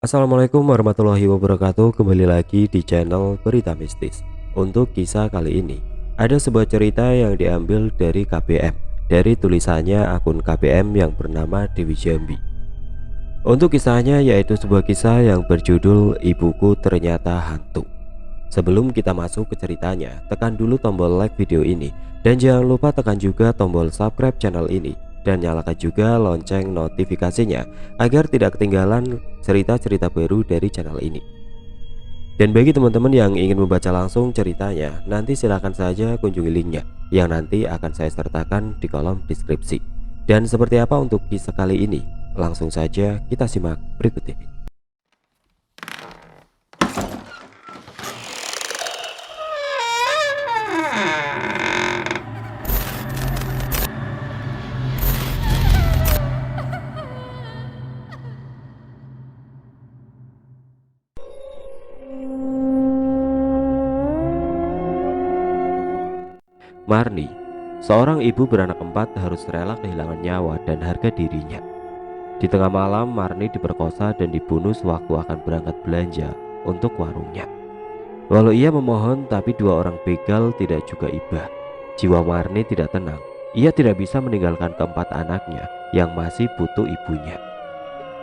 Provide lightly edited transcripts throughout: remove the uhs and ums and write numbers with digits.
Assalamualaikum warahmatullahi wabarakatuh. Kembali lagi di channel Berita Mistis. Untuk kisah kali ini, ada sebuah cerita yang diambil dari KBM, dari tulisannya akun KBM yang bernama Dewi Jambi. Untuk kisahnya yaitu sebuah kisah yang berjudul Ibuku Ternyata Hantu. Sebelum kita masuk ke ceritanya, tekan dulu tombol like video ini dan jangan lupa tekan juga tombol subscribe channel ini dan nyalakan juga lonceng notifikasinya agar tidak ketinggalan cerita-cerita baru dari channel ini. Dan bagi teman-teman yang ingin membaca langsung ceritanya, nanti silahkan saja kunjungi linknya yang nanti akan saya sertakan di kolom deskripsi. Dan seperti apa untuk kisah kali ini? Langsung saja kita simak berikut ini. Marni, seorang ibu beranak empat, harus rela kehilangan nyawa dan harga dirinya. Di tengah malam, Marni diperkosa dan dibunuh sewaktu akan berangkat belanja untuk warungnya. Walau ia memohon, tapi dua orang begal tidak juga ibah. Jiwa Marni tidak tenang. Ia tidak bisa meninggalkan keempat anaknya yang masih butuh ibunya.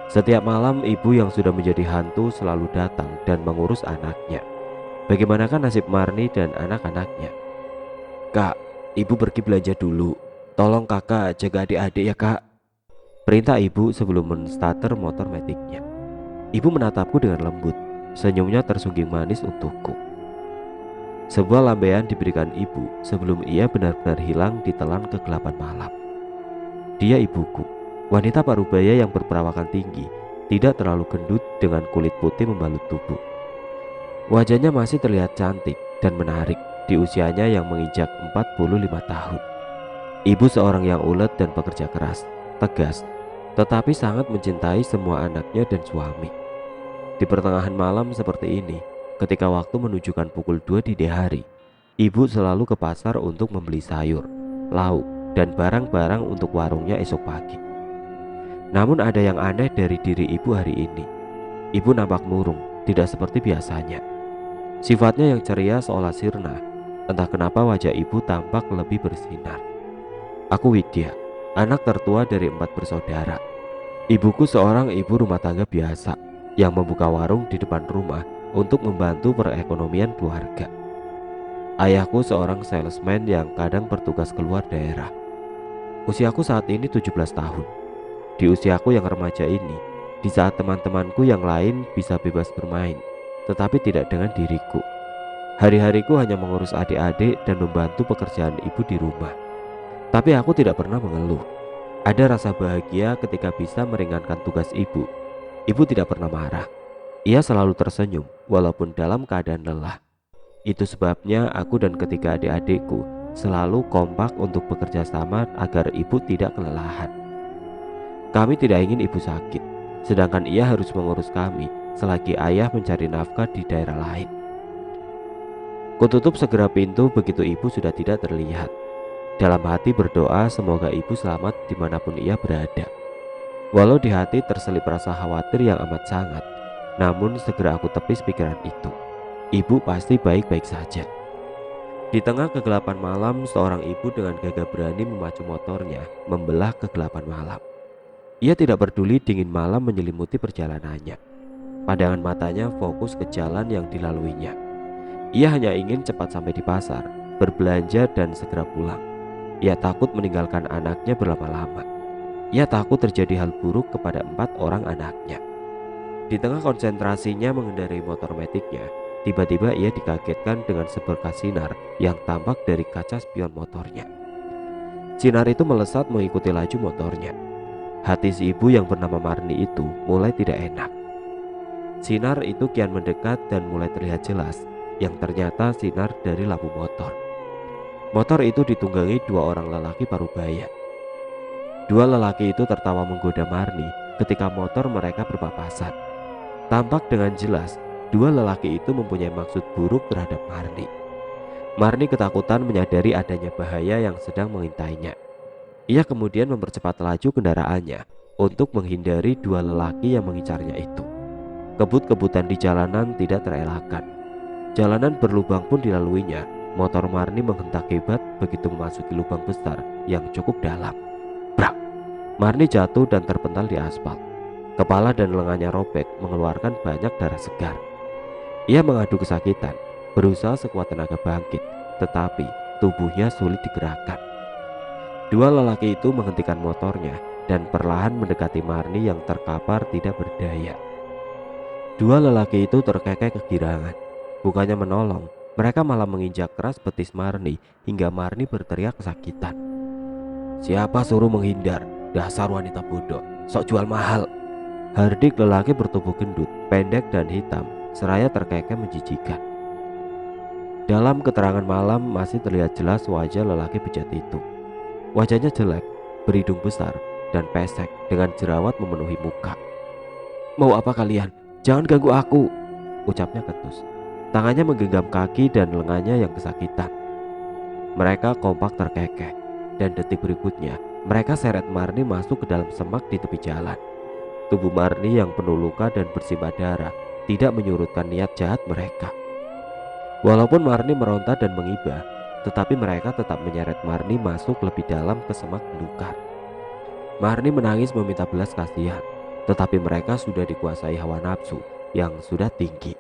Setiap malam, ibu yang sudah menjadi hantu selalu datang dan mengurus anaknya. Bagaimanakah nasib Marni dan anak-anaknya? "Kak, ibu pergi belanja dulu. Tolong kakak jaga adik-adik ya kak," perintah ibu sebelum menstarter motor metiknya. Ibu menatapku dengan lembut. Senyumnya tersungging manis untukku. Sebuah lambaian diberikan ibu sebelum ia benar-benar hilang di telan kegelapan malam. Dia ibuku, wanita parubaya yang berperawakan tinggi, tidak terlalu gendut dengan kulit putih membalut tubuh. Wajahnya masih terlihat cantik dan menarik di usianya yang menginjak 45 tahun. Ibu seorang yang ulet dan pekerja keras, tegas, tetapi sangat mencintai semua anaknya dan suami. Di pertengahan malam seperti ini, ketika waktu menunjukkan pukul 2 dini hari, ibu selalu ke pasar untuk membeli sayur, lauk, dan barang-barang untuk warungnya esok pagi. Namun ada yang aneh dari diri ibu hari ini. Ibu nampak murung, tidak seperti biasanya. Sifatnya yang ceria seolah sirna. Entah kenapa wajah ibu tampak lebih bersinar. Aku Widya, anak tertua dari 4 bersaudara. Ibuku seorang ibu rumah tangga biasa yang membuka warung di depan rumah untuk membantu perekonomian keluarga. Ayahku seorang salesman yang kadang bertugas keluar daerah. Usiaku saat ini 17 tahun. Di usiaku yang remaja ini, di saat teman-temanku yang lain bisa bebas bermain, tetapi tidak dengan diriku. Hari-hariku hanya mengurus adik-adik dan membantu pekerjaan ibu di rumah. Tapi aku tidak pernah mengeluh. Ada rasa bahagia ketika bisa meringankan tugas ibu. Ibu tidak pernah marah. Ia selalu tersenyum walaupun dalam keadaan lelah. Itu sebabnya aku dan ketiga adik-adikku selalu kompak untuk bekerja sama agar ibu tidak kelelahan. Kami tidak ingin ibu sakit, sedangkan ia harus mengurus kami selagi ayah mencari nafkah di daerah lain. Kututup segera pintu begitu ibu sudah tidak terlihat. Dalam hati berdoa semoga ibu selamat dimanapun ia berada. Walau di hati terselip rasa khawatir yang amat sangat, namun segera aku tepis pikiran itu. Ibu pasti baik-baik saja. Di tengah kegelapan malam, seorang ibu dengan gagah berani memacu motornya membelah kegelapan malam. Ia tidak peduli dingin malam menyelimuti perjalanannya. Pandangan matanya fokus ke jalan yang dilaluinya. Ia hanya ingin cepat sampai di pasar, berbelanja dan segera pulang. Ia takut meninggalkan anaknya berlama-lama. Ia takut terjadi hal buruk kepada 4 orang anaknya. Di tengah konsentrasinya mengendarai motor metiknya, tiba-tiba ia dikagetkan dengan seberkas sinar yang tampak dari kaca spion motornya. Sinar itu melesat mengikuti laju motornya. Hati si ibu yang bernama Marni itu mulai tidak enak. Sinar itu kian mendekat dan mulai terlihat jelas, yang ternyata sinar dari lampu motor. Motor itu ditunggangi 2 orang lelaki parubaya. 2 lelaki itu tertawa menggoda Marni ketika motor mereka berpapasan. Tampak dengan jelas 2 lelaki itu mempunyai maksud buruk terhadap Marni. Marni ketakutan menyadari adanya bahaya yang sedang mengintainya. Ia kemudian mempercepat laju kendaraannya untuk menghindari 2 lelaki yang mengincarnya itu. Kebut-kebutan di jalanan tidak terelakkan. Jalanan berlubang pun dilaluinya. Motor Marni menghentak hebat begitu memasuki lubang besar yang cukup dalam. Brak! Marni jatuh dan terpental di aspal. Kepala dan lengannya robek, mengeluarkan banyak darah segar. Ia mengadu kesakitan, berusaha sekuat tenaga bangkit, tetapi tubuhnya sulit digerakkan. Dua lelaki itu menghentikan motornya dan perlahan mendekati Marni yang terkapar tidak berdaya. Dua lelaki itu terkekeh kegirangan. Bukannya menolong, mereka malah menginjak keras betis Marni hingga Marni berteriak kesakitan. "Siapa suruh menghindar? Dasar wanita bodoh, sok jual mahal." Hardik, lelaki bertubuh gendut, pendek dan hitam, seraya terkekeh menjijikan. Dalam keterangan malam masih terlihat jelas wajah lelaki bejat itu. Wajahnya jelek, berhidung besar dan pesek dengan jerawat memenuhi muka. "Mau apa kalian? Jangan ganggu aku," ucapnya ketus. Tangannya menggenggam kaki dan lengannya yang kesakitan. Mereka kompak terkekeh, dan detik berikutnya mereka seret Marni masuk ke dalam semak di tepi jalan. Tubuh Marni yang penuh luka dan bersimbah darah tidak menyurutkan niat jahat mereka. Walaupun Marni meronta dan mengibah, tetapi mereka tetap menyeret Marni masuk lebih dalam ke semak belukar. Marni menangis meminta belas kasihan, tetapi mereka sudah dikuasai hawa nafsu yang sudah tinggi.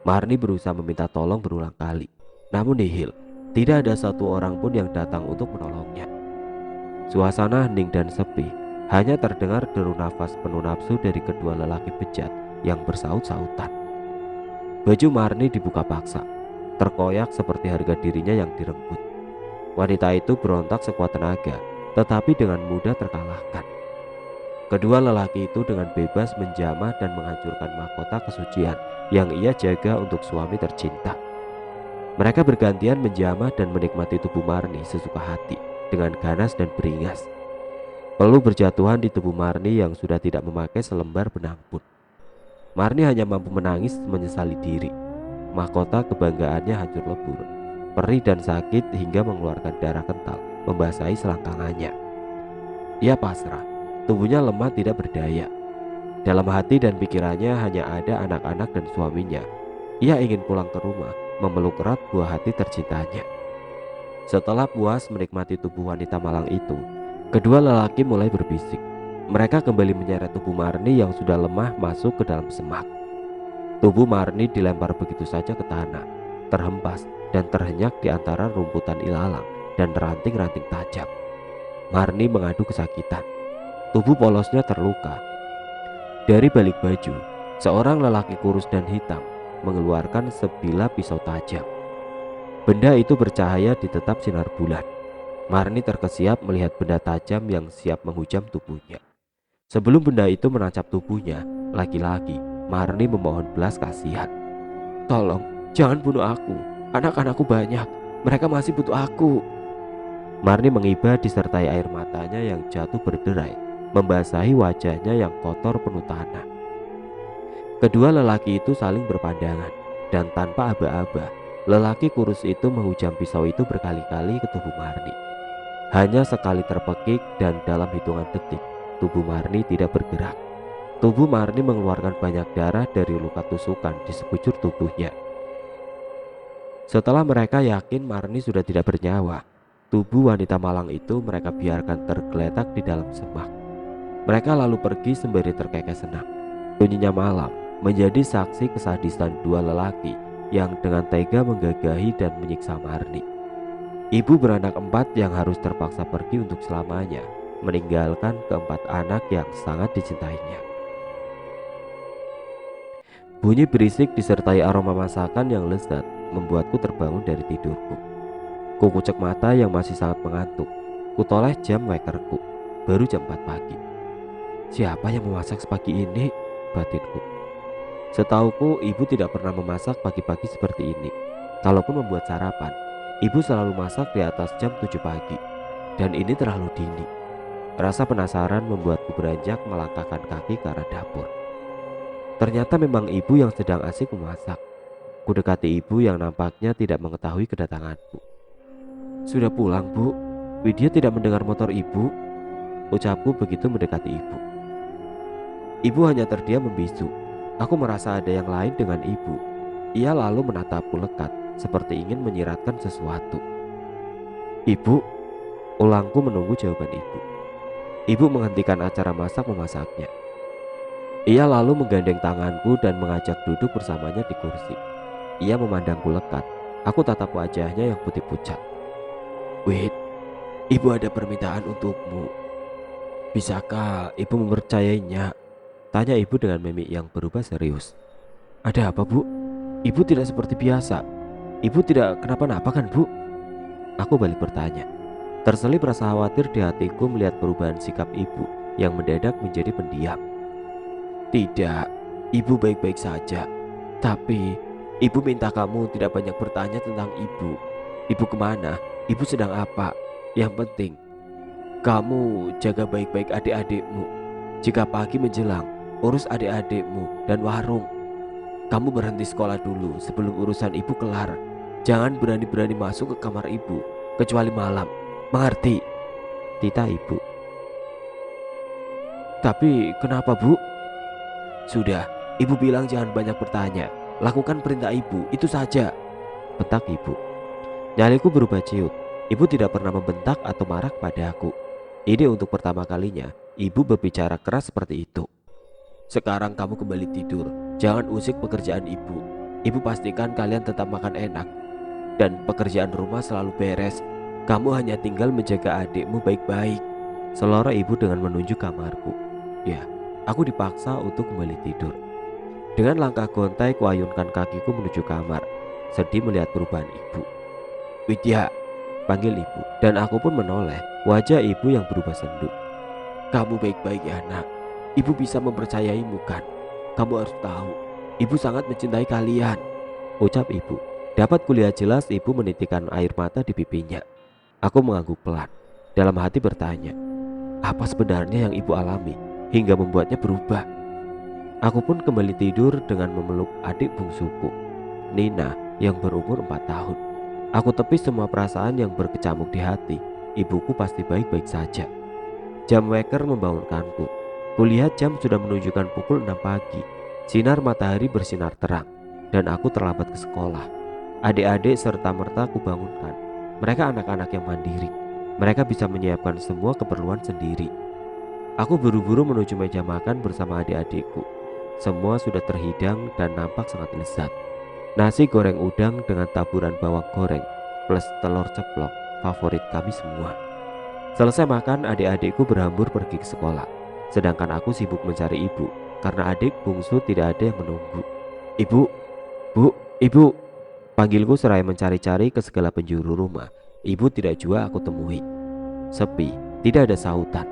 Marni berusaha meminta tolong berulang kali, namun nihil. Tidak ada satu orang pun yang datang untuk menolongnya. Suasana hening dan sepi, hanya terdengar deru nafas penuh nafsu dari kedua lelaki bejat yang bersaut-sautan. Baju Marni dibuka paksa, terkoyak seperti harga dirinya yang direnggut. Wanita itu berontak sekuat tenaga, tetapi dengan mudah terkalahkan. Kedua lelaki itu dengan bebas menjamah dan menghancurkan mahkota kesucian yang ia jaga untuk suami tercinta. Mereka bergantian menjamah dan menikmati tubuh Marni sesuka hati dengan ganas dan beringas. Peluru berjatuhan di tubuh Marni yang sudah tidak memakai selembar benang pun. Marni hanya mampu menangis menyesali diri. Mahkota kebanggaannya hancur lebur, perih dan sakit hingga mengeluarkan darah kental membasahi selangkangannya. Ia pasrah, tubuhnya lemah tidak berdaya. Dalam hati dan pikirannya hanya ada anak-anak dan suaminya. Ia ingin pulang ke rumah, memeluk erat buah hati tercintanya. Setelah puas menikmati tubuh wanita malang itu, kedua lelaki mulai berbisik. Mereka kembali menyeret tubuh Marni yang sudah lemah masuk ke dalam semak. Tubuh Marni dilempar begitu saja ke tanah, terhempas dan terhenyak di antara rumputan ilalang dan ranting-ranting tajam. Marni mengadu kesakitan. Tubuh polosnya terluka. Dari balik baju, seorang lelaki kurus dan hitam mengeluarkan sebilah pisau tajam. Benda itu bercahaya di tetap sinar bulan. Marni terkesiap melihat benda tajam yang siap menghujam tubuhnya. Sebelum benda itu menancap tubuhnya, lagi-lagi Marni memohon belas kasihan. "Tolong, jangan bunuh aku. Anak-anakku banyak. Mereka masih butuh aku." Marni mengibah disertai air matanya yang jatuh berderai, membasahi wajahnya yang kotor penuh tanah. Kedua lelaki itu saling berpandangan, dan tanpa aba-aba, lelaki kurus itu menghujam pisau itu berkali-kali ke tubuh Marni. Hanya sekali terpekik dan dalam hitungan detik, tubuh Marni tidak bergerak. Tubuh Marni mengeluarkan banyak darah dari luka tusukan di sekujur tubuhnya. Setelah mereka yakin Marni sudah tidak bernyawa, tubuh wanita malang itu mereka biarkan tergeletak di dalam semak. Mereka lalu pergi sembari terkekeh senang. Sunyinya malam menjadi saksi kesadisan dua lelaki yang dengan tega menggagahi dan menyiksa Marni. Ibu beranak 4 yang harus terpaksa pergi untuk selamanya, meninggalkan keempat anak yang sangat dicintainya. Bunyi berisik disertai aroma masakan yang lezat membuatku terbangun dari tidurku. Kukucek mata yang masih sangat mengantuk. Kutoleh jam wekerku, baru jam 4 pagi. Siapa yang memasak sepagi ini? Batinku. Setauku ibu tidak pernah memasak pagi-pagi seperti ini. Kalaupun membuat sarapan, ibu selalu masak di atas jam 7 pagi. Dan ini terlalu dini. Rasa penasaran membuatku beranjak melangkahkan kaki ke arah dapur. Ternyata memang ibu yang sedang asik memasak. Kudekati ibu yang nampaknya tidak mengetahui kedatanganku. "Sudah pulang, Bu? Widya tidak mendengar motor ibu," ucapku begitu mendekati ibu. Ibu hanya terdiam membisu. Aku merasa ada yang lain dengan ibu. Ia lalu menatapku lekat, seperti ingin menyiratkan sesuatu. Ibu, ulangku menunggu jawaban ibu. Ibu menghentikan acara masak-memasaknya. Ia lalu menggandeng tanganku dan mengajak duduk bersamanya di kursi. Ia memandangku lekat. Aku tatap wajahnya yang putih pucat. Wait, ibu ada permintaan untukmu. Bisakah ibu mempercayainya? Tanya ibu dengan mimik yang berubah serius. Ada apa, Bu? Ibu tidak seperti biasa. Ibu tidak kenapa-napa kan, Bu? Aku balik bertanya. Terselip rasa khawatir di hatiku melihat perubahan sikap ibu yang mendadak menjadi pendiam. Tidak, ibu baik-baik saja. Tapi ibu minta kamu tidak banyak bertanya tentang ibu. Ibu kemana? Ibu sedang apa? Yang penting kamu jaga baik-baik adik-adikmu. Jika pagi menjelang, urus adik-adikmu dan warung. Kamu berhenti sekolah dulu sebelum urusan ibu kelar. Jangan berani-berani masuk ke kamar ibu kecuali malam. Mengerti? Tita ibu. Tapi kenapa, Bu? Sudah, ibu bilang jangan banyak bertanya. Lakukan perintah ibu, itu saja. Bentak ibu. Nyaliku berubah ciut. Ibu tidak pernah membentak atau marah pada aku. Ini untuk pertama kalinya ibu berbicara keras seperti itu. Sekarang kamu kembali tidur. Jangan usik pekerjaan ibu. Ibu pastikan kalian tetap makan enak. Dan pekerjaan rumah selalu beres. Kamu hanya tinggal menjaga adikmu baik-baik. Selora ibu dengan menunjuk kamarku. Ya, aku dipaksa untuk kembali tidur. Dengan langkah gontai kuayunkan kakiku menuju kamar. Sedih melihat perubahan ibu. Widya, panggil ibu. Dan aku pun menoleh. Wajah ibu yang berubah sendu. Kamu baik-baik ya, nak. Ibu bisa mempercayaimu kan? Kamu harus tahu, ibu sangat mencintai kalian. Ucap ibu. Dapat kulihat jelas ibu menitikkan air mata di pipinya. Aku mengangguk pelan. Dalam hati bertanya, apa sebenarnya yang ibu alami hingga membuatnya berubah? Aku pun kembali tidur dengan memeluk adik bungsuku, Nina, yang berumur 4 tahun. Aku tepis semua perasaan yang berkecamuk di hati. Ibuku pasti baik-baik saja. Jam weker membangunkanku. Kulihat jam sudah menunjukkan pukul 6 pagi. Sinar matahari bersinar terang dan aku terlambat ke sekolah. Adik-adik serta merta kubangunkan. Mereka anak-anak yang mandiri. Mereka bisa menyiapkan semua keperluan sendiri. Aku buru-buru menuju meja makan bersama adik-adikku. Semua sudah terhidang dan nampak sangat lezat. Nasi goreng udang dengan taburan bawang goreng plus telur ceplok, favorit kami semua. Selesai makan, adik-adikku berhambur pergi ke sekolah. Sedangkan aku sibuk mencari ibu karena adik bungsu tidak ada yang menunggu. Ibu, bu, ibu. Panggilku seraya mencari-cari ke segala penjuru rumah. Ibu tidak jua aku temui. Sepi, tidak ada sautan.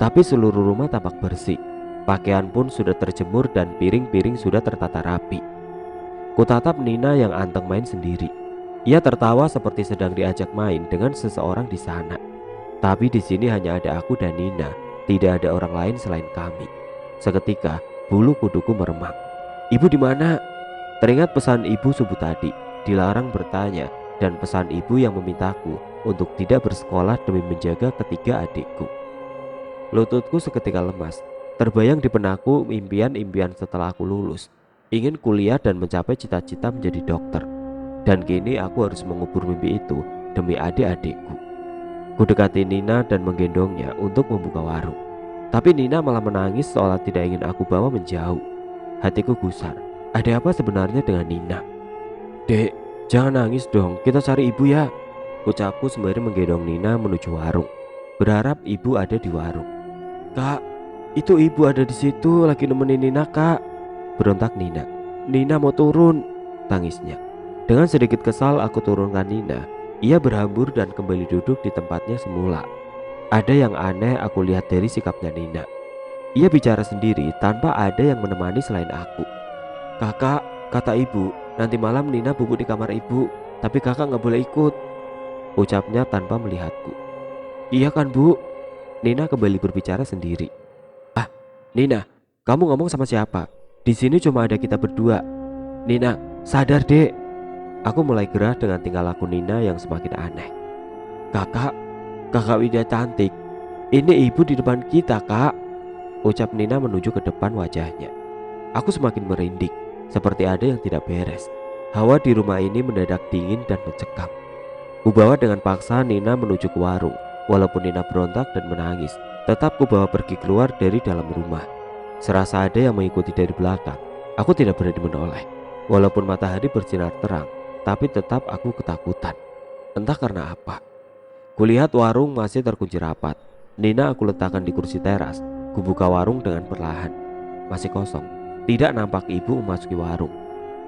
Tapi seluruh rumah tampak bersih. Pakaian pun sudah terjemur dan piring-piring sudah tertata rapi. Kutatap Nina yang anteng main sendiri. Ia tertawa seperti sedang diajak main dengan seseorang di sana. Tapi di sini hanya ada aku dan Nina. Tidak ada orang lain selain kami. Seketika bulu kuduku meremang. Ibu di mana? Teringat pesan ibu subuh tadi. Dilarang bertanya dan pesan ibu yang memintaku untuk tidak bersekolah demi menjaga ketiga adikku. Lututku seketika lemas. Terbayang di benakku impian-impian setelah aku lulus. Ingin kuliah dan mencapai cita-cita menjadi dokter. Dan kini aku harus mengubur mimpi itu demi adik-adikku. Kudekati Nina dan menggendongnya untuk membuka warung. Tapi Nina malah menangis seolah tidak ingin aku bawa menjauh. Hatiku gusar. Ada apa sebenarnya dengan Nina? Dek, jangan nangis dong, kita cari ibu ya. Ucapku sembari menggendong Nina menuju warung. Berharap ibu ada di warung. Kak, itu ibu ada di situ lagi nemenin Nina, Kak. Berontak Nina. Nina mau turun, tangisnya. Dengan sedikit kesal aku turunkan Nina. Ia berhambur dan kembali duduk di tempatnya semula. Ada yang aneh aku lihat dari sikapnya Nina. Ia bicara sendiri tanpa ada yang menemani selain aku. Kakak, kata ibu, nanti malam Nina bubuk di kamar ibu, tapi kakak gak boleh ikut. Ucapnya tanpa melihatku. Iya kan, Bu? Nina kembali berbicara sendiri. Ah, Nina, kamu ngomong sama siapa? Di sini cuma ada kita berdua. Nina, sadar dek. Aku mulai gerah dengan tingkah laku Nina yang semakin aneh. Kakak Widya cantik. Ini ibu di depan kita, Kak. Ucap Nina menuju ke depan wajahnya. Aku semakin merinding, seperti ada yang tidak beres. Hawa di rumah ini mendadak dingin dan mencekam. Kubawa dengan paksa Nina menuju ke warung. Walaupun Nina berontak dan menangis, tetap kubawa pergi keluar dari dalam rumah. Serasa ada yang mengikuti dari belakang. Aku tidak berani menoleh. Walaupun matahari bersinar terang, tapi tetap aku ketakutan. Entah karena apa. Kulihat warung masih terkunci rapat. Nina aku letakkan di kursi teras. Kubuka warung dengan perlahan. Masih kosong. Tidak nampak ibu memasuki warung.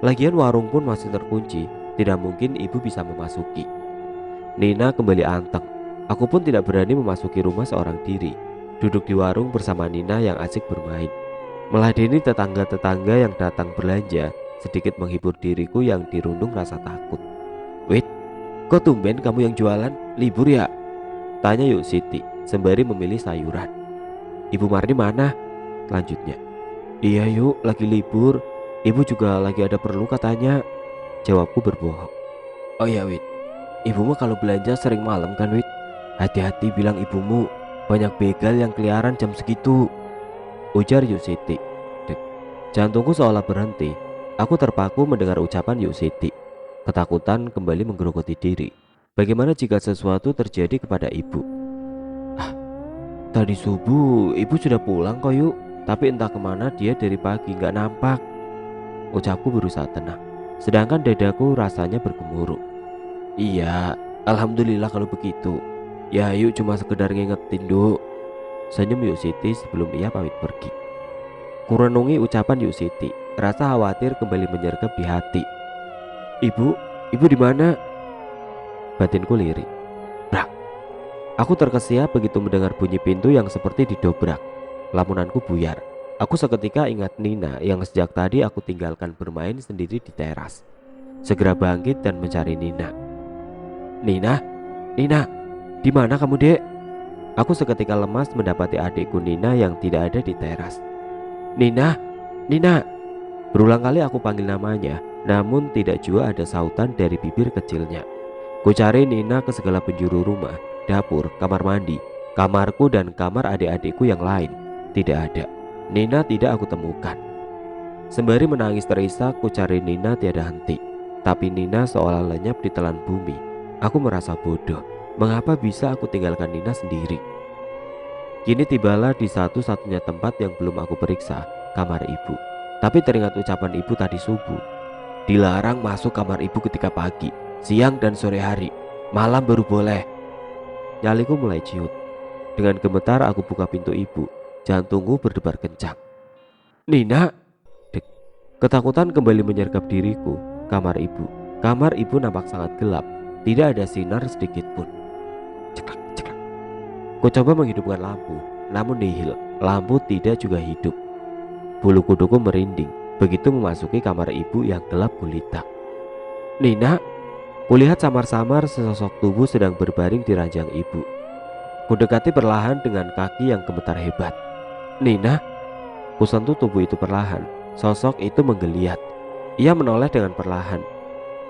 Lagian warung pun masih terkunci. Tidak mungkin ibu bisa memasuki. Nina kembali anteng. Aku pun tidak berani memasuki rumah seorang diri. Duduk di warung bersama Nina yang asik bermain. Meladeni tetangga-tetangga yang datang belanja, sedikit menghibur diriku yang dirundung rasa takut. "Wait, kok tumben kamu yang jualan? Libur ya?" tanya Yuk Siti sembari memilih sayuran. "Ibu Marni mana?" lanjutnya. "Iya Yuk, lagi libur. Ibu juga lagi ada perlu katanya," jawabku berbohong. "Oh iya Wit, ibumu kalau belanja sering malam kan Wit? Hati-hati bilang ibumu, banyak begal yang keliaran jam segitu," ujar Yuk Siti. Dek, jantungku seolah berhenti. Aku terpaku mendengar ucapan Yuk Siti. Ketakutan kembali menggerogoti diri. Bagaimana jika sesuatu terjadi kepada ibu? Ah, tadi subuh ibu sudah pulang kok Yuk. Tapi entah kemana dia dari pagi nggak nampak, ucapku berusaha tenang. Sedangkan dadaku rasanya bergemuruh. "Iya, alhamdulillah kalau begitu. Ya yuk cuma sekedar ngingetin Duk," senyum Yuk Siti sebelum ia pamit pergi. Kurenungi ucapan Yuk Siti. Rasa khawatir kembali menyergap di hati. Ibu di mana?" Batinku lirik. Brak. Aku terkesiap begitu mendengar bunyi pintu yang seperti didobrak. Lamunanku buyar. Aku seketika ingat Nina yang sejak tadi aku tinggalkan bermain sendiri di teras. Segera bangkit dan mencari Nina. "Nina, Nina, di mana kamu, Dek?" Aku seketika lemas mendapati adikku Nina yang tidak ada di teras. "Nina, Nina." Berulang kali aku panggil namanya, namun tidak juga ada sautan dari bibir kecilnya. Ku cari Nina ke segala penjuru rumah, dapur, kamar mandi, kamarku dan kamar adik-adikku yang lain. Tidak ada. Nina tidak aku temukan. Sembari menangis terisak, ku cari Nina tiada henti. Tapi Nina seolah lenyap di telan bumi. Aku merasa bodoh. Mengapa bisa aku tinggalkan Nina sendiri? Kini tibalah di satu-satunya tempat yang belum aku periksa, kamar ibu. Tapi teringat ucapan ibu tadi subuh. Dilarang masuk kamar ibu ketika pagi, siang dan sore hari. Malam baru boleh. Nyaliku mulai ciut. Dengan gemetar aku buka pintu ibu. Jantungku berdebar kencang. "Nina!" Dek. Ketakutan kembali menyergap diriku. Kamar ibu. Kamar ibu nampak sangat gelap. Tidak ada sinar sedikit pun. Ceklak, ceklak. Ku coba menghidupkan lampu, namun nihil. Lampu tidak juga hidup. Bulu kuduku merinding begitu memasuki kamar ibu yang gelap gulita. "Nina!" Kulihat samar-samar sesosok tubuh sedang berbaring di ranjang ibu. Kudekati perlahan dengan kaki yang gemetar hebat. "Nina!" Kusentuh tubuh itu perlahan. Sosok itu menggeliat. Ia menoleh dengan perlahan.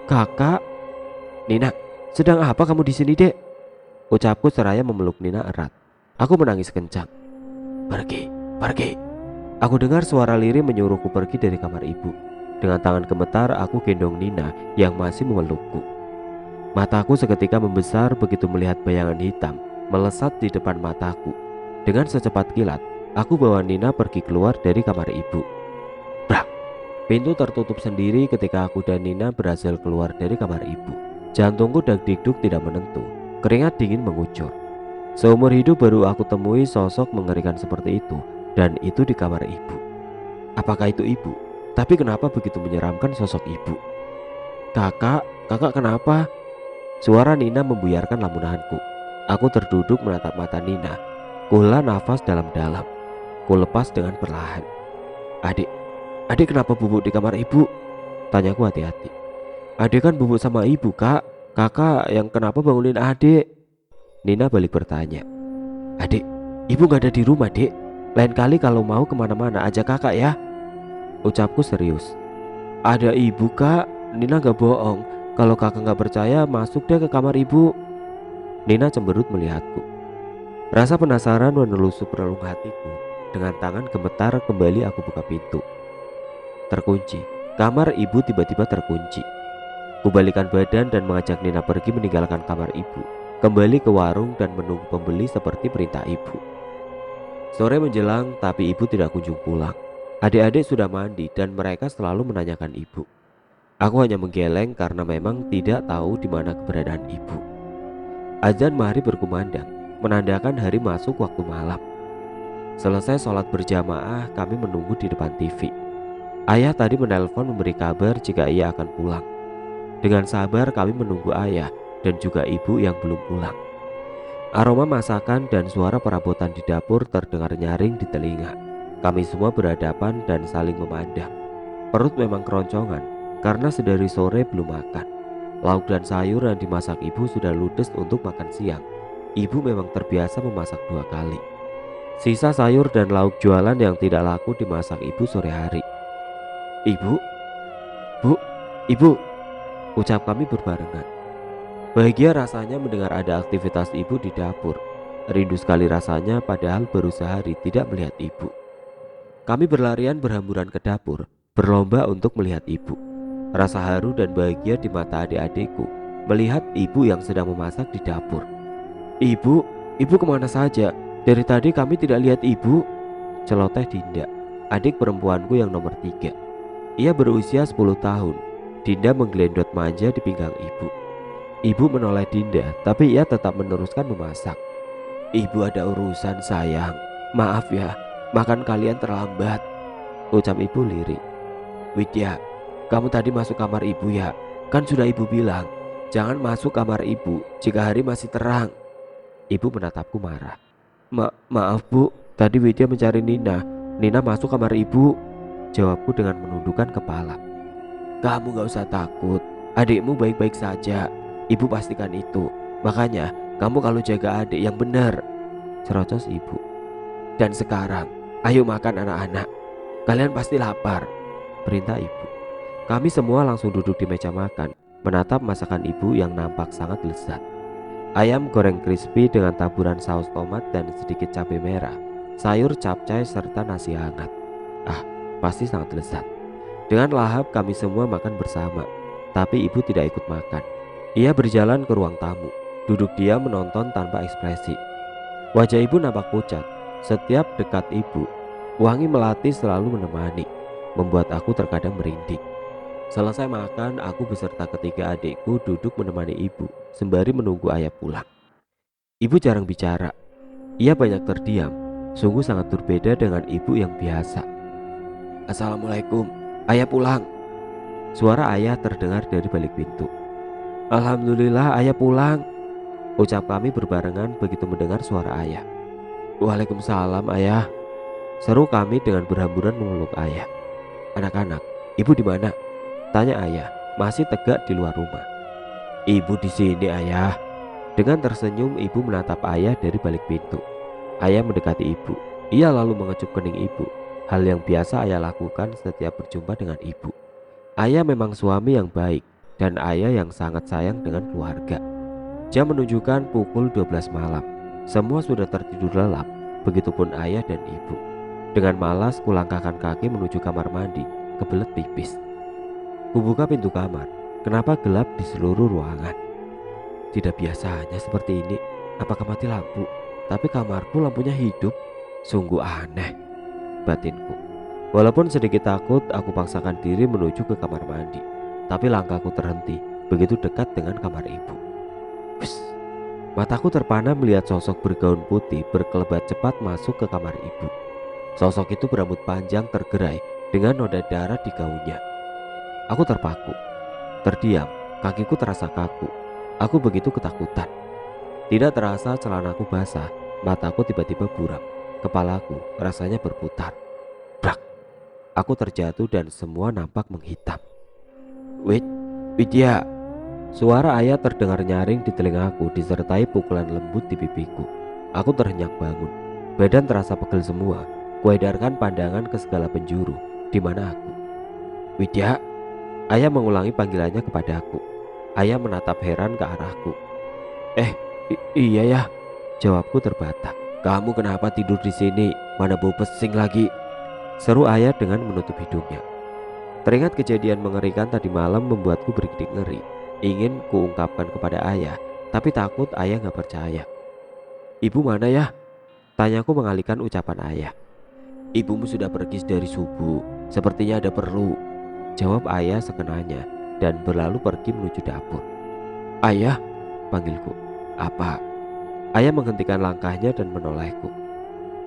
"Kakak!" "Nina, sedang apa kamu di sini, Dek?" Ucapku seraya memeluk Nina erat. Aku menangis kencang. "Pergi, pergi." Aku dengar suara lirih menyuruhku pergi dari kamar ibu. Dengan tangan gemetar aku gendong Nina yang masih memelukku. Mataku seketika membesar begitu melihat bayangan hitam melesat di depan mataku. Dengan secepat kilat, aku bawa Nina pergi keluar dari kamar ibu. Brak! Pintu tertutup sendiri ketika aku dan Nina berhasil keluar dari kamar ibu. Jantungku dag-digduk tidak menentu. Keringat dingin mengucur. Seumur hidup baru aku temui sosok mengerikan seperti itu. Dan itu di kamar ibu. Apakah itu ibu? Tapi kenapa begitu menyeramkan sosok ibu? Kakak kenapa?" Suara Nina membuyarkan lamunanku. Aku terduduk menatap mata Nina. Kuhela nafas dalam-dalam. Ku lepas dengan perlahan. Adik kenapa bubuk di kamar ibu?" tanyaku hati-hati. "Adik kan bubuk sama ibu, Kak. Kakak yang kenapa bangunin adik?" Nina balik bertanya. "Adik, ibu gak ada di rumah, Dek. Lain kali kalau mau kemana-mana ajak kakak ya," ucapku serius. "Ada ibu, Kak. Nina gak bohong. Kalau kakak gak percaya, masuk deh ke kamar ibu." Nina cemberut melihatku. Rasa penasaran menelusup relung hatiku. Dengan tangan gemetar kembali aku buka pintu. Terkunci. Kamar ibu tiba-tiba terkunci. Kubalikan badan dan mengajak Nina pergi meninggalkan kamar ibu, kembali ke warung dan menunggu pembeli seperti perintah ibu. Sore menjelang tapi ibu tidak kunjung pulang. Adik-adik sudah mandi dan mereka selalu menanyakan ibu. Aku hanya menggeleng karena memang tidak tahu di mana keberadaan ibu. Azan maghrib berkumandang, menandakan hari masuk waktu malam. Selesai sholat berjamaah, kami menunggu di depan TV. Ayah tadi menelpon memberi kabar jika ia akan pulang. Dengan sabar kami menunggu ayah dan juga ibu yang belum pulang. Aroma masakan dan suara perabotan di dapur terdengar nyaring di telinga. Kami semua berhadapan dan saling memandang. Perut memang keroncongan karena sedari sore belum makan. Lauk dan sayur yang dimasak ibu sudah ludes untuk makan siang. Ibu memang terbiasa memasak 2 kali. Sisa sayur dan lauk jualan yang tidak laku dimasak ibu sore hari. Ibu, bu, ibu, ucap kami berbarengan. Bahagia rasanya mendengar ada aktivitas ibu di dapur. Rindu sekali rasanya padahal baru sehari tidak melihat ibu. Kami berlarian berhamburan ke dapur, berlomba untuk melihat ibu. Rasa haru dan bahagia di mata adik-adikku melihat ibu yang sedang memasak di dapur. Ibu, ibu kemana saja? Dari tadi kami tidak lihat ibu. Celoteh Dinda, adik perempuanku yang nomor 3. Ia berusia 10 tahun. Dinda menggelendot manja di pinggang ibu. Ibu menoleh Dinda, tapi ia tetap meneruskan memasak. Ibu ada urusan sayang. Maaf ya, makan kalian terlambat, ucap ibu lirik. Widya, kamu tadi masuk kamar ibu ya? Kan sudah ibu bilang, jangan masuk kamar ibu jika hari masih terang. Ibu menatapku marah. Maaf bu, tadi Widya mencari Nina. Nina masuk kamar ibu, jawabku dengan menundukkan kepala. Kamu gak usah takut, adikmu baik-baik saja. Ibu pastikan itu. Makanya kamu kalau jaga adik yang benar, cerocos ibu. Dan sekarang, ayo makan anak-anak. Kalian pasti lapar, perintah ibu. Kami semua langsung duduk di meja makan, menatap masakan ibu yang nampak sangat lezat. Ayam goreng crispy dengan taburan saus tomat dan sedikit cabai merah, sayur capcay serta nasi hangat. Pasti sangat lezat. Dengan lahap kami semua makan bersama, tapi ibu tidak ikut makan. Ia berjalan ke ruang tamu, duduk diam menonton tanpa ekspresi. Wajah ibu nampak pucat. Setiap dekat ibu, wangi melati selalu menemani, membuat aku terkadang merinding. Selesai makan, aku beserta ketiga adikku duduk menemani ibu sembari menunggu ayah pulang. Ibu jarang bicara. Ia banyak terdiam, sungguh sangat berbeda dengan ibu yang biasa. Assalamualaikum, ayah pulang. Suara ayah terdengar dari balik pintu. Alhamdulillah ayah pulang, ucap kami berbarengan begitu mendengar suara ayah. Waalaikumsalam ayah, seru kami dengan berhamburan memeluk ayah. Anak-anak, ibu di mana? Tanya ayah, masih tegak di luar rumah. Ibu di sini ayah. Dengan tersenyum ibu menatap ayah dari balik pintu. Ayah mendekati ibu. Ia lalu mengecup kening ibu. Hal yang biasa ayah lakukan setiap berjumpa dengan ibu. Ayah memang suami yang baik dan ayah yang sangat sayang dengan keluarga. Jam menunjukkan pukul 12 malam. Semua sudah tertidur lelap, begitupun ayah dan ibu. Dengan malas kulangkahkan kaki menuju kamar mandi, kebelet pipis. Kubuka pintu kamar. Kenapa gelap di seluruh ruangan? Tidak biasanya seperti ini. Apakah mati lampu? Tapi kamarku lampunya hidup. Sungguh aneh, batinku. Walaupun sedikit takut, aku paksakan diri menuju ke kamar mandi. Tapi langkahku terhenti begitu dekat dengan kamar ibu. Psst. Mataku terpana melihat sosok bergaun putih berkelebat cepat masuk ke kamar ibu. Sosok itu berambut panjang tergerai dengan noda darah di gaunnya. Aku terpaku, terdiam, kakiku terasa kaku. Aku begitu ketakutan. Tidak terasa celanaku basah, mataku tiba-tiba buram. Kepalaku rasanya berputar. Brak. Aku terjatuh dan semua nampak menghitam. Widya. Suara ayah terdengar nyaring di telingaku disertai pukulan lembut di pipiku. Aku terhenyak bangun. Badan terasa pegel semua. Kuedarkan pandangan ke segala penjuru. Di mana aku? Widya. Ayah mengulangi panggilannya kepadaku. Ayah menatap heran ke arahku. Iya ya, jawabku terbatak. Kamu kenapa tidur di sini? Mana bau pesing lagi? Seru ayah dengan menutup hidungnya. Teringat kejadian mengerikan tadi malam membuatku bergidik ngeri. Ingin kuungkapkan kepada ayah, tapi takut ayah gak percaya. "Ibu mana ya?" tanyaku mengalihkan ucapan ayah. "Ibumu sudah pergi dari subuh, sepertinya ada perlu," jawab ayah sekenanya dan berlalu pergi menuju dapur. "Ayah," panggilku. "Apa?" Ayah menghentikan langkahnya dan menolehku.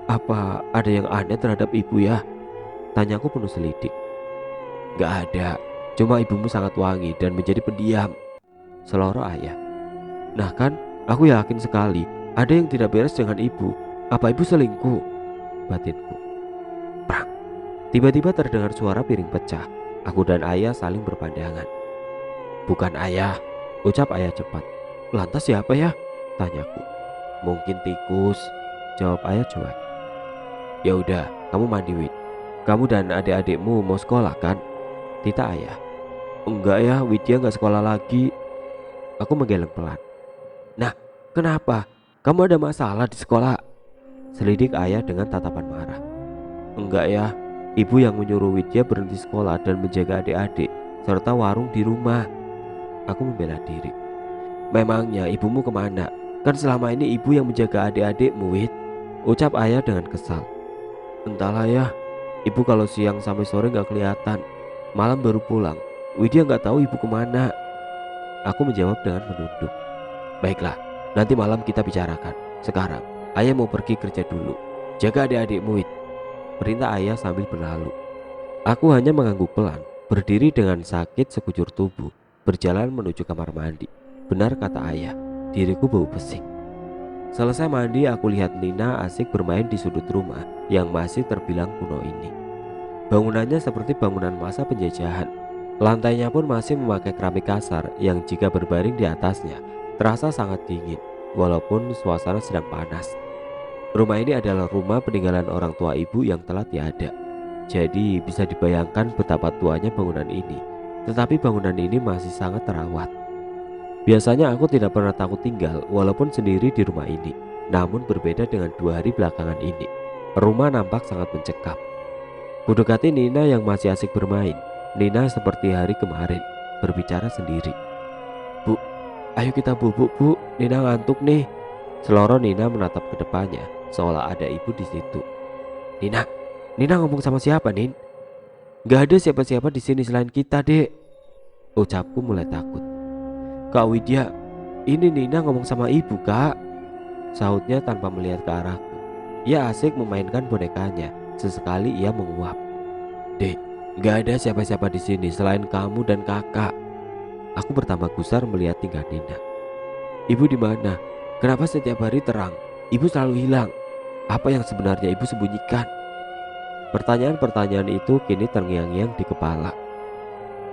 "Apa ada yang aneh terhadap ibu ya?" tanyaku penuh selidik. "Gak ada, cuma ibumu sangat wangi dan menjadi pendiam," seloroh ayah. "Nah kan, aku yakin sekali ada yang tidak beres dengan ibu. Apa ibu selingkuh?" batinku. Prang! Tiba-tiba terdengar suara piring pecah. Aku dan ayah saling berpandangan. "Bukan ayah," ucap ayah cepat. "Lantas siapa ya?" tanyaku. "Mungkin tikus," jawab ayah cuek. "Ya udah, kamu mandi Wid. Kamu dan adik-adikmu mau sekolah kan?" tita ayah. "Enggak ya, Widya nggak sekolah lagi." Aku menggeleng pelan. "Nah, kenapa? Kamu ada masalah di sekolah?" selidik ayah dengan tatapan marah. "Enggak ya, ibu yang menyuruh Widya berhenti sekolah dan menjaga adik-adik serta warung di rumah." Aku membela diri. "Memangnya ibumu kemana? Kan selama ini ibu yang menjaga adik-adikmu, Wid," ucap ayah dengan kesal. "Entahlah ya, ibu kalau siang sampai sore gak kelihatan, malam baru pulang. Widya gak tahu ibu kemana." Aku menjawab dengan menunduk. "Baiklah, nanti malam kita bicarakan. Sekarang ayah mau pergi kerja dulu. Jaga adik-adikmu, Wid," perintah ayah sambil berlalu. Aku hanya mengangguk pelan, berdiri dengan sakit sekujur tubuh, berjalan menuju kamar mandi. Benar kata ayah, diriku bau pesing. Selesai mandi, aku lihat Nina asik bermain di sudut rumah yang masih terbilang kuno ini. Bangunannya seperti bangunan masa penjajahan. Lantainya pun masih memakai keramik kasar yang jika berbaring di atasnya terasa sangat dingin, walaupun suasana sedang panas. Rumah ini adalah rumah peninggalan orang tua ibu yang telah tiada. Jadi bisa dibayangkan betapa tuanya bangunan ini. Tetapi bangunan ini masih sangat terawat. Biasanya aku tidak pernah takut tinggal walaupun sendiri di rumah ini. Namun berbeda dengan 2 hari belakangan ini. Rumah nampak sangat mencekam. Kudekati Nina yang masih asik bermain. Nina seperti hari kemarin berbicara sendiri. "Bu, ayo kita bubuk bu, Nina ngantuk nih." Seloro Nina menatap ke depannya seolah ada ibu di situ. Nina ngomong sama siapa, Nin?" "Gak ada siapa-siapa di sini selain kita, Dek," ucapku mulai takut. "Kak Widya, ini Nina ngomong sama ibu, Kak," sahutnya tanpa melihat ke arahku. Ia asik memainkan bonekanya. Sesekali ia menguap. "Dek, gak ada siapa-siapa di sini selain kamu dan kakak." Aku bertambah gusar melihat tingkah Nina. "Ibu di mana? Kenapa setiap hari terang? Ibu selalu hilang. Apa yang sebenarnya ibu sembunyikan?" Pertanyaan-pertanyaan itu kini terngiang-ngiang di kepala.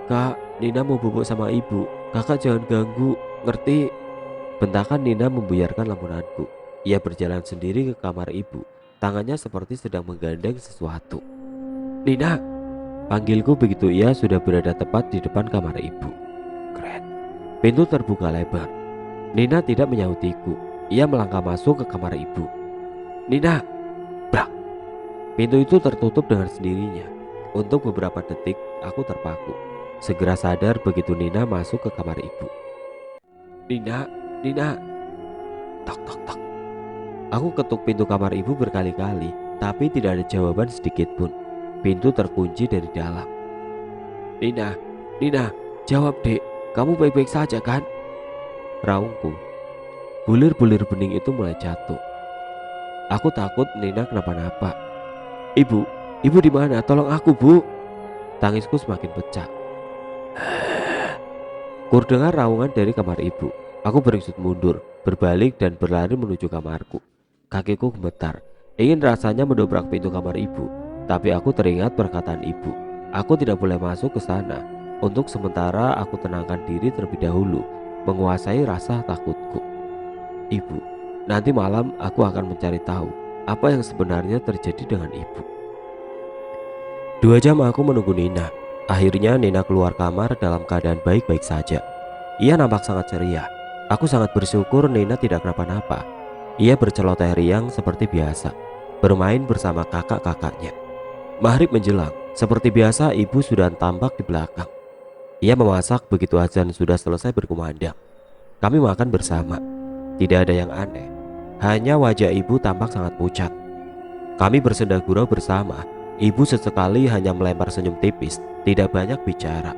"Kak, Nina mau bubuk sama ibu. Kakak jangan ganggu, ngerti?" Bentakan Nina membuyarkan lamunanku. Ia berjalan sendiri ke kamar ibu. Tangannya seperti sedang menggandeng sesuatu. "Nina!" panggilku begitu ia sudah berada tepat di depan kamar ibu. Kret. Pintu terbuka lebar. Nina tidak menyautiku. Ia melangkah masuk ke kamar ibu. "Nina!" Brak! Pintu itu tertutup dengan sendirinya. Untuk beberapa detik aku terpaku. Segera sadar begitu Nina masuk ke kamar ibu. Nina. Tok tok tok. Aku ketuk pintu kamar ibu berkali-kali, tapi tidak ada jawaban sedikit pun. Pintu terkunci dari dalam. Nina, jawab dek, kamu baik-baik saja kan?" raungku. Bulir-bulir bening itu mulai jatuh. Aku takut Nina kenapa-napa. Ibu di mana? Tolong aku, Bu." Tangisku semakin pecah. Kurdengar raungan dari kamar ibu. Aku beringsut mundur, berbalik dan berlari menuju kamarku. Kakiku gemetar, ingin rasanya mendobrak pintu kamar ibu, tapi aku teringat perkataan ibu. Aku tidak boleh masuk ke sana. Untuk sementara aku tenangkan diri terlebih dahulu, menguasai rasa takutku. "Ibu, nanti malam aku akan mencari tahu apa yang sebenarnya terjadi dengan ibu." 2 jam aku menunggu Nina. Akhirnya Nina keluar kamar dalam keadaan baik-baik saja. Ia nampak sangat ceria. Aku sangat bersyukur Nina tidak kenapa-napa. Ia berceloteh riang seperti biasa, bermain bersama kakak-kakaknya. Maghrib menjelang, Seperti biasa, ibu sudah tampak di belakang. Ia memasak begitu azan sudah selesai berkumandang. Kami makan bersama. Tidak ada yang aneh. Hanya wajah ibu tampak sangat pucat. Kami bersenda gurau bersama. Ibu sesekali hanya melempar senyum tipis, tidak banyak bicara.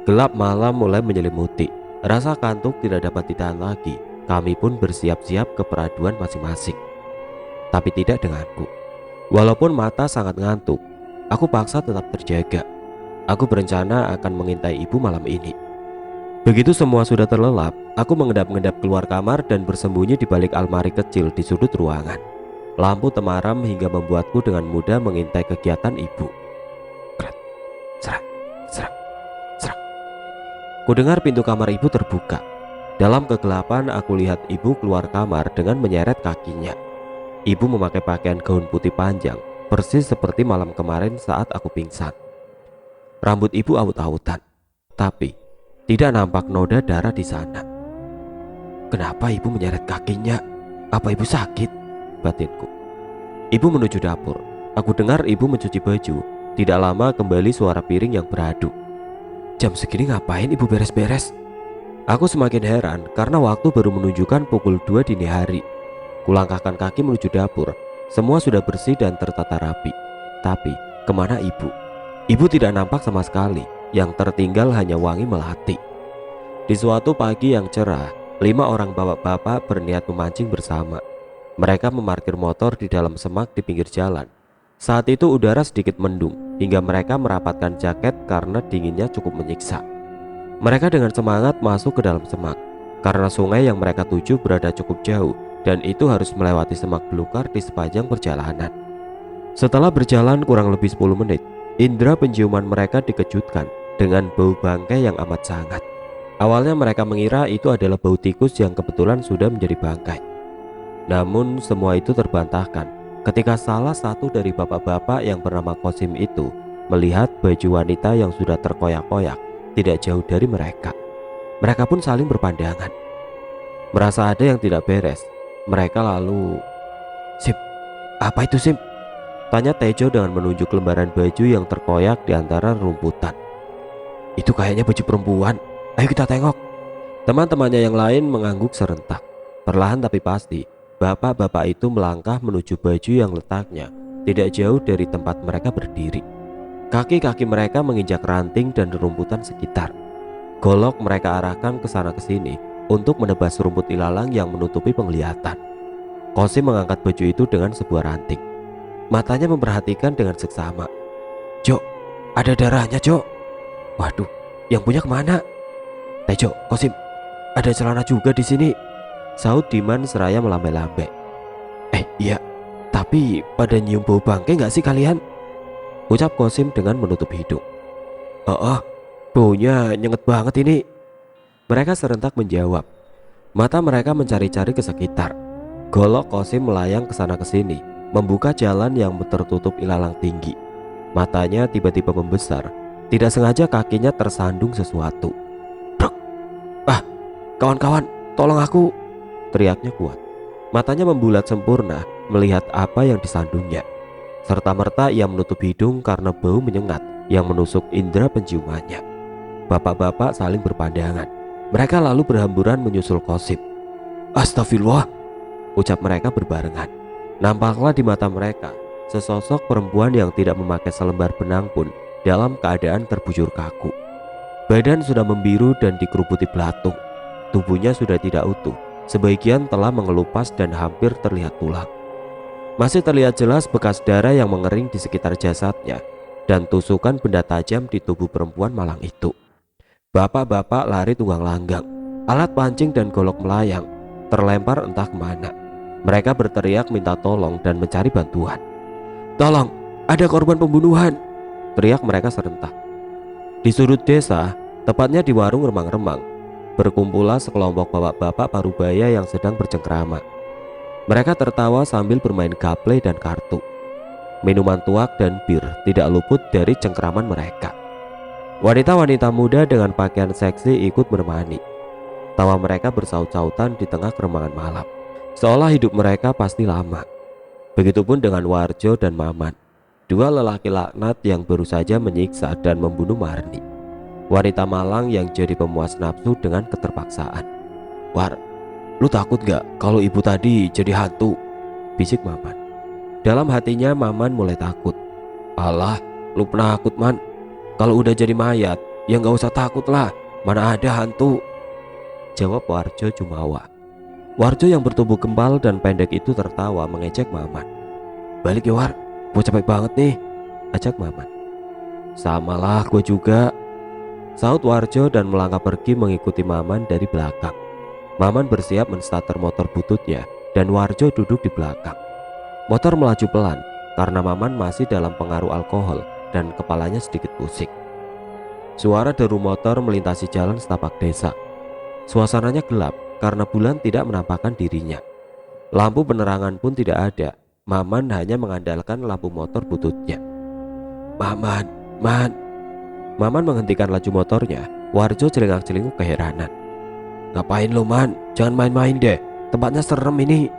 Gelap malam mulai menyelimuti. Rasa kantuk tidak dapat ditahan lagi. Kami pun bersiap-siap ke peraduan masing-masing. Tapi tidak denganku. Walaupun mata sangat ngantuk, aku paksa tetap terjaga. Aku berencana akan mengintai ibu malam ini. Begitu semua sudah terlelap, aku mengendap-endap keluar kamar dan bersembunyi di balik almari kecil di sudut ruangan. Lampu temaram hingga membuatku dengan mudah mengintai kegiatan ibu. Kret, serak, serak, serak. Kudengar pintu kamar ibu terbuka. Dalam kegelapan aku lihat ibu keluar kamar dengan menyeret kakinya. Ibu memakai pakaian gaun putih panjang, persis seperti malam kemarin saat aku pingsan. Rambut ibu awut-awutan, tapi tidak nampak noda darah di sana. Kenapa ibu menyeret kakinya? Apa ibu sakit? Batinku. Ibu menuju dapur. Aku dengar ibu mencuci baju. Tidak lama kembali suara piring yang beradu. Jam segini ngapain ibu beres-beres? Aku semakin heran karena waktu baru menunjukkan pukul 2 dini hari. Kulangkahkan kaki menuju dapur. Semua sudah bersih dan tertata rapi. Tapi kemana ibu? Ibu tidak nampak sama sekali. Yang tertinggal hanya wangi melati. Di suatu pagi yang cerah, 5 orang bapak-bapak berniat memancing bersama. Mereka memarkir motor di dalam semak di pinggir jalan. Saat itu udara sedikit mendung hingga mereka merapatkan jaket karena dinginnya cukup menyiksa. Mereka dengan semangat masuk ke dalam semak karena sungai yang mereka tuju berada cukup jauh dan itu harus melewati semak belukar di sepanjang perjalanan. Setelah berjalan kurang lebih 10 menit, indera penciuman mereka dikejutkan dengan bau bangkai yang amat sangat. Awalnya mereka mengira itu adalah bau tikus yang kebetulan sudah menjadi bangkai. Namun semua itu terbantahkan ketika salah satu dari bapak-bapak yang bernama Kosim itu melihat baju wanita yang sudah terkoyak-koyak tidak jauh dari mereka. Mereka pun saling berpandangan. Merasa ada yang tidak beres, mereka lalu, "Sim, apa itu Sim?" tanya Tejo dengan menunjuk lembaran baju yang terkoyak di antara rumputan. "Itu kayaknya baju perempuan, ayo kita tengok." Teman-temannya yang lain mengangguk serentak. Perlahan tapi pasti, bapak-bapak itu melangkah menuju baju yang letaknya tidak jauh dari tempat mereka berdiri. Kaki-kaki mereka menginjak ranting dan rumputan sekitar. Golok mereka arahkan ke sana ke sini untuk menebas rumput ilalang yang menutupi penglihatan. Kosim mengangkat baju itu dengan sebuah ranting. Matanya memperhatikan dengan seksama. "Jok, ada darahnya, Jok." "Waduh, yang punya kemana?" "Tejo, Kosim, ada celana juga di sini," saut Diman seraya melambai-lambai. Iya, tapi pada nyium bau bangkai gak sih kalian?" ucap Kosim dengan menutup hidung. Oh, baunya nyengat banget ini," mereka serentak menjawab. Mata mereka mencari-cari ke sekitar. Golok Kosim melayang ke sana ke sini, membuka jalan yang tertutup ilalang tinggi. Matanya tiba-tiba membesar. Tidak sengaja kakinya tersandung sesuatu. "Brok! Ah, kawan-kawan, tolong aku!" teriaknya kuat. Matanya membulat sempurna melihat apa yang disandungnya. Serta-merta ia menutup hidung karena bau menyengat yang menusuk indera penciumannya. Bapak-bapak saling berpandangan. Mereka lalu berhamburan menyusul Kosim. "Astagfirullah," ucap mereka berbarengan. Nampaklah di mata mereka sesosok perempuan yang tidak memakai selembar benang pun dalam keadaan terbujur kaku. Badan sudah membiru dan dikerubuti belatung. Tubuhnya sudah tidak utuh. Sebagian telah mengelupas dan hampir terlihat tulang. Masih terlihat jelas bekas darah yang mengering di sekitar jasadnya dan tusukan benda tajam di tubuh perempuan malang itu. Bapak-bapak lari tunggang langgang. Alat pancing dan golok melayang, terlempar entah kemana. Mereka berteriak minta tolong dan mencari bantuan. "Tolong, ada korban pembunuhan!" teriak mereka serentak. Di sudut desa, tepatnya di warung remang-remang, berkumpullah sekelompok bapak-bapak parubaya yang sedang bercengkrama. Mereka tertawa sambil bermain gaple dan kartu. Minuman tuak dan bir tidak luput dari cengkraman mereka. Wanita-wanita muda dengan pakaian seksi ikut menemani. Tawa mereka bersaut-sautan di tengah keremangan malam, seolah hidup mereka pasti lama. Begitupun dengan Warjo dan Maman. Dua lelaki laknat yang baru saja menyiksa dan membunuh Marni, wanita malang yang jadi pemuas nafsu dengan keterpaksaan. "War, lu takut gak kalau ibu tadi jadi hantu?" bisik Maman. Dalam hatinya Maman mulai takut. "Alah, lu penakut Man. Kalau udah jadi mayat, ya gak usah takut lah. Mana ada hantu," jawab Warjo Jumawa. Warjo yang bertubuh gempal dan pendek itu tertawa mengejek Maman. "Balik ya War, gue capek banget nih," ajak Maman. "Samalah gue juga," saut Warjo dan melangkah pergi mengikuti Maman dari belakang. Maman bersiap menstarter motor bututnya dan Warjo duduk di belakang. Motor melaju pelan karena Maman masih dalam pengaruh alkohol dan kepalanya sedikit pusing. Suara deru motor melintasi jalan setapak desa. Suasananya gelap karena bulan tidak menampakkan dirinya. Lampu penerangan pun tidak ada. Maman hanya mengandalkan lampu motor bututnya. "Maman, Man." Maman menghentikan laju motornya. Warjo celingak-celinguk keheranan. "Ngapain lo Man? Jangan main-main deh. Tempatnya serem ini."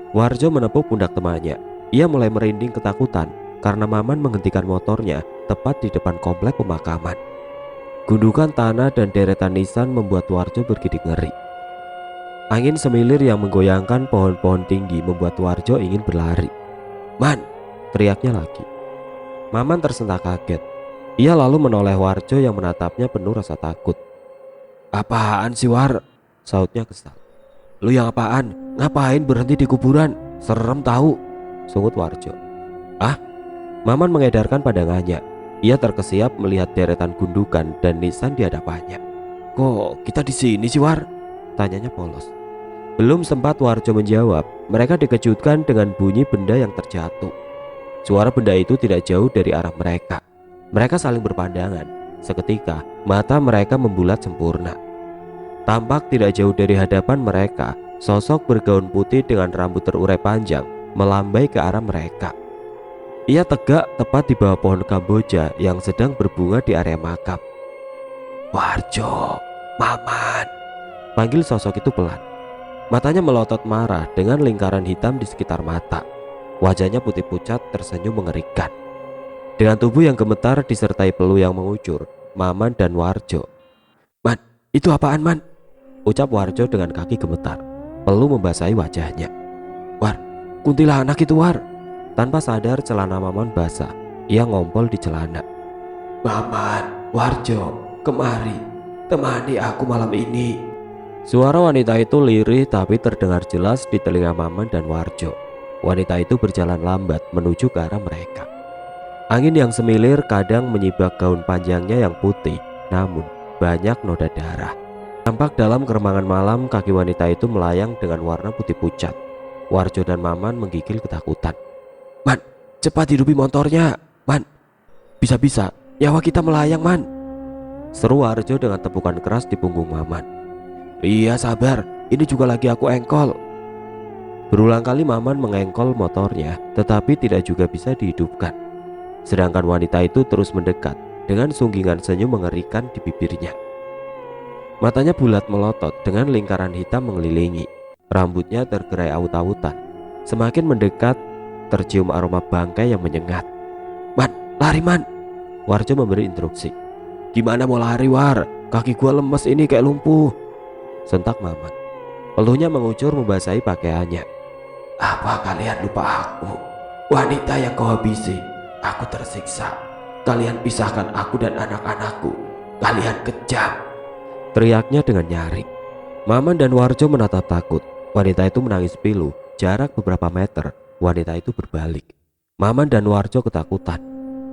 Warjo menepuk pundak temannya. Ia mulai merinding ketakutan karena Maman menghentikan motornya tepat di depan komplek pemakaman. Gundukan tanah dan deretan nisan membuat Warjo bergidik ngeri. Angin semilir yang menggoyangkan pohon-pohon tinggi membuat Warjo ingin berlari. "Man!" teriaknya lagi. Maman tersentak kaget. Ia lalu menoleh Warjo yang menatapnya penuh rasa takut. "Apaan sih War?" sautnya kesal. "Lu yang apaan? Ngapain berhenti di kuburan? Serem tahu," sungut Warjo. "Ah?" Maman mengedarkan pandangannya. Ia terkesiap melihat deretan gundukan dan nisan di hadapannya. "Kok kita di sini sih War?" tanyanya polos. Belum sempat Warjo menjawab, mereka dikejutkan dengan bunyi benda yang terjatuh. Suara benda itu tidak jauh dari arah mereka. Mereka saling berpandangan. Seketika mata mereka membulat sempurna. Tampak tidak jauh dari hadapan mereka, sosok bergaun putih dengan rambut terurai panjang melambai ke arah mereka. Ia tegak tepat di bawah pohon kamboja yang sedang berbunga di area makam. "Warjo, Maman," panggil sosok itu pelan. Matanya melotot marah dengan lingkaran hitam di sekitar mata. Wajahnya putih pucat tersenyum mengerikan. Dengan tubuh yang gemetar disertai peluh yang mengucur, Maman dan Warjo. "Man, itu apaan Man?" ucap Warjo dengan kaki gemetar. Peluh membasahi wajahnya. "War, kuntilanak itu War." Tanpa sadar celana Maman basah. Ia ngompol di celana. "Maman, Warjo, kemari, temani aku malam ini." Suara wanita itu lirih tapi terdengar jelas di telinga Maman dan Warjo. Wanita itu berjalan lambat menuju ke arah mereka. Angin yang semilir kadang menyibak gaun panjangnya yang putih, namun banyak noda darah. Tampak dalam keremangan malam kaki wanita itu melayang dengan warna putih pucat. Warjo dan Maman menggigil ketakutan. "Man, cepat hidupi motornya, Man. Bisa-bisa nyawa kita melayang, Man," seru Warjo dengan tepukan keras di punggung Maman. "Iya sabar, ini juga lagi aku engkol." Berulang kali Maman mengengkol motornya, tetapi tidak juga bisa dihidupkan. Sedangkan wanita itu terus mendekat dengan sunggingan senyum mengerikan di bibirnya. Matanya bulat melotot dengan lingkaran hitam mengelilingi. Rambutnya tergerai aut-autan. Semakin mendekat, tercium aroma bangkai yang menyengat. "Man, lari Man," Warjo memberi instruksi. "Gimana mau lari War? Kaki gua lemes ini kayak lumpuh," sentak Maman. Peluhnya mengucur membasahi pakaiannya. "Apa kalian lupa aku? Wanita yang kau habisi. Aku tersiksa. Kalian pisahkan aku dan anak-anakku. Kalian kejam," teriaknya dengan nyaring. Maman dan Warjo menatap takut. Wanita itu menangis pilu. Jarak beberapa meter, wanita itu berbalik. Maman dan Warjo ketakutan.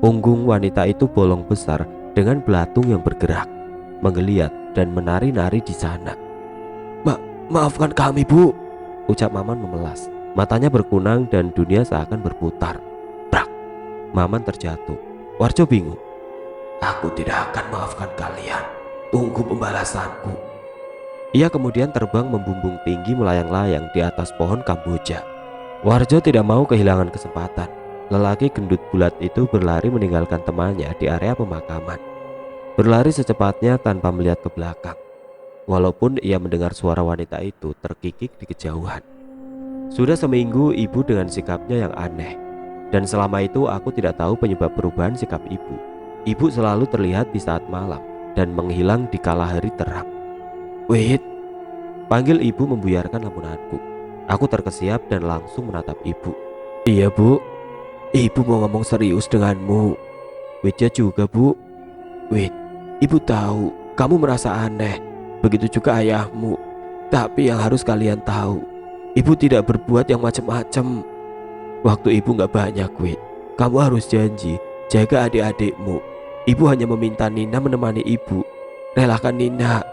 Punggung wanita itu bolong besar dengan belatung yang bergerak, menggeliat dan menari-nari di sana. Maafkan kami Bu," ucap Maman memelas. Matanya berkunang dan dunia seakan berputar. Prak, Maman terjatuh. Warjo bingung. "Aku tidak akan maafkan kalian. Tunggu pembalasanku." Ia kemudian terbang membumbung tinggi melayang-layang di atas pohon kamboja. Warjo tidak mau kehilangan kesempatan. Lelaki gendut bulat itu berlari meninggalkan temannya di area pemakaman. Berlari secepatnya tanpa melihat ke belakang. Walaupun ia mendengar suara wanita itu terkikik di kejauhan. Sudah seminggu ibu dengan sikapnya yang aneh. Dan selama itu aku tidak tahu penyebab perubahan sikap ibu. Ibu selalu terlihat di saat malam dan menghilang di kala hari terang. "Wait," panggil ibu membuyarkan lamunanku. Aku terkesiap dan langsung menatap ibu. "Iya bu, ibu mau ngomong serius denganmu." "Witnya juga bu." "Wit, ibu tahu kamu merasa aneh, begitu juga ayahmu. Tapi yang harus kalian tahu, ibu tidak berbuat yang macam-macam. Waktu ibu gak banyak, Wit. Kamu harus janji jaga adik-adikmu. Ibu hanya meminta Nina menemani ibu. Relakan Nina."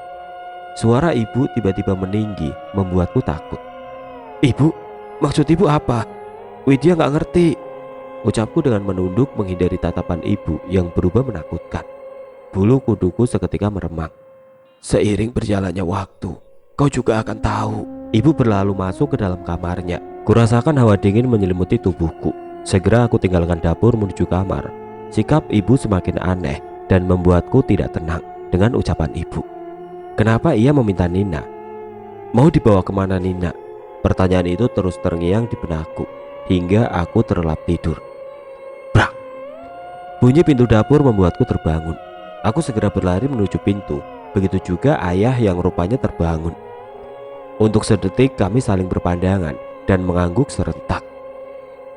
Suara ibu tiba-tiba meninggi, membuatku takut. "Ibu, maksud ibu apa?" "Widya gak ngerti," ucapku dengan menunduk menghindari tatapan ibu yang berubah menakutkan. Bulu kuduku seketika meremang. "Seiring berjalannya waktu, kau juga akan tahu." Ibu berlalu masuk ke dalam kamarnya. Kurasakan hawa dingin menyelimuti tubuhku. Segera aku tinggalkan dapur menuju kamar. Sikap ibu semakin aneh dan membuatku tidak tenang dengan ucapan ibu. Kenapa ia meminta Nina? Mau dibawa kemana Nina? Pertanyaan itu terus terngiang di benakku hingga aku terlelap tidur. Brak! Bunyi pintu dapur membuatku terbangun. Aku segera berlari menuju pintu. Begitu juga ayah yang rupanya terbangun. Untuk sedetik kami saling berpandangan dan mengangguk serentak.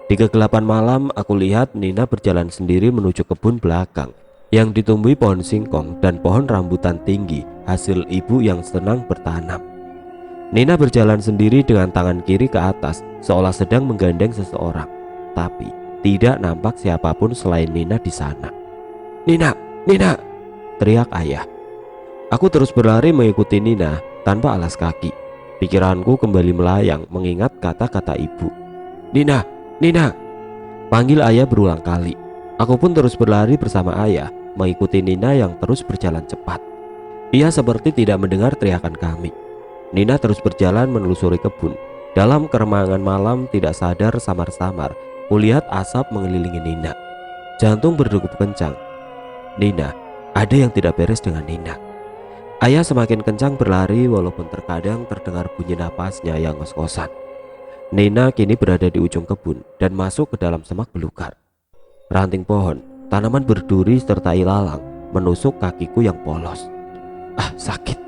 Di kegelapan malam aku lihat Nina berjalan sendiri menuju kebun belakang yang ditumbuhi pohon singkong dan pohon rambutan tinggi hasil ibu yang senang bertanam. Nina berjalan sendiri dengan tangan kiri ke atas seolah sedang menggandeng seseorang, tapi tidak nampak siapapun selain Nina di sana. "Nina, Nina!" teriak ayah. Aku terus berlari mengikuti Nina tanpa alas kaki. Pikiranku kembali melayang mengingat kata-kata ibu. "Nina, Nina!" panggil ayah berulang kali. Aku pun terus berlari bersama ayah mengikuti Nina yang terus berjalan cepat. Ia seperti tidak mendengar teriakan kami. Nina terus berjalan menelusuri kebun. Dalam keremangan malam tidak sadar samar-samar kulihat asap mengelilingi Nina. Jantung berdegup kencang. Nina, ada yang tidak beres dengan Nina. Ayah semakin kencang berlari walaupun terkadang terdengar bunyi napasnya yang ngos-ngosan. Nina kini berada di ujung kebun dan masuk ke dalam semak belukar. Ranting pohon, tanaman berduri serta ilalang menusuk kakiku yang polos. "Ah, sakit."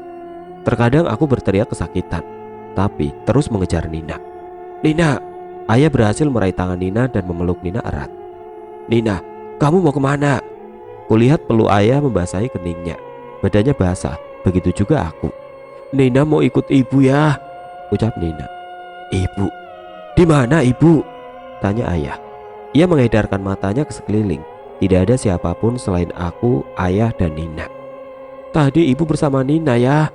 Terkadang aku berteriak kesakitan, tapi terus mengejar Nina. "Nina!" Ayah berhasil meraih tangan Nina dan memeluk Nina erat. "Nina, kamu mau kemana?" Kulihat peluk ayah membasahi keningnya. Badannya basah, begitu juga aku. "Nina mau ikut ibu ya," ucap Nina. "Ibu? Di mana ibu?" tanya ayah. Ia mengedarkan matanya ke sekeliling. Tidak ada siapapun selain aku, ayah, dan Nina. "Tadi ibu bersama Nina ya."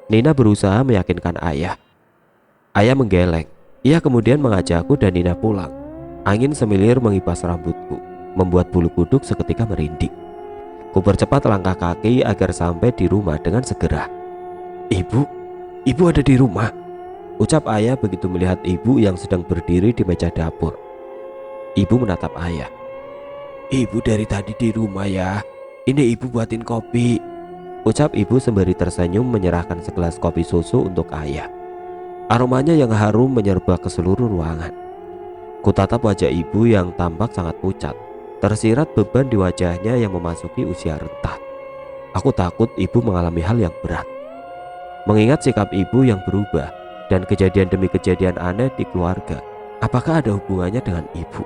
Nina berusaha meyakinkan ayah. Ayah menggeleng. Ia kemudian mengajakku dan Nina pulang. Angin semilir mengipas rambutku, membuat bulu kuduk seketika merinding. Kupercepat langkah kaki agar sampai di rumah dengan segera. Ibu ada di rumah," ucap ayah begitu melihat ibu yang sedang berdiri di meja dapur. Ibu menatap ayah. "Ibu dari tadi di rumah ya. Ini ibu buatin kopi," ucap ibu sembari tersenyum menyerahkan segelas kopi susu untuk ayah. Aromanya yang harum menyerba ke seluruh ruangan. Kutatap wajah ibu yang tampak sangat pucat. Tersirat beban di wajahnya yang memasuki usia renta. Aku takut ibu mengalami hal yang berat. Mengingat sikap ibu yang berubah dan kejadian demi kejadian aneh di keluarga, apakah ada hubungannya dengan ibu?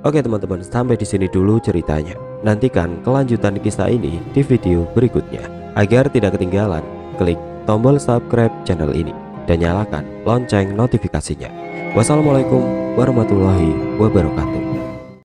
Oke teman-teman, sampai di sini dulu ceritanya. Nantikan kelanjutan kisah ini di video berikutnya. Agar tidak ketinggalan, klik tombol subscribe channel ini dan nyalakan lonceng notifikasinya. Wassalamualaikum warahmatullahi wabarakatuh.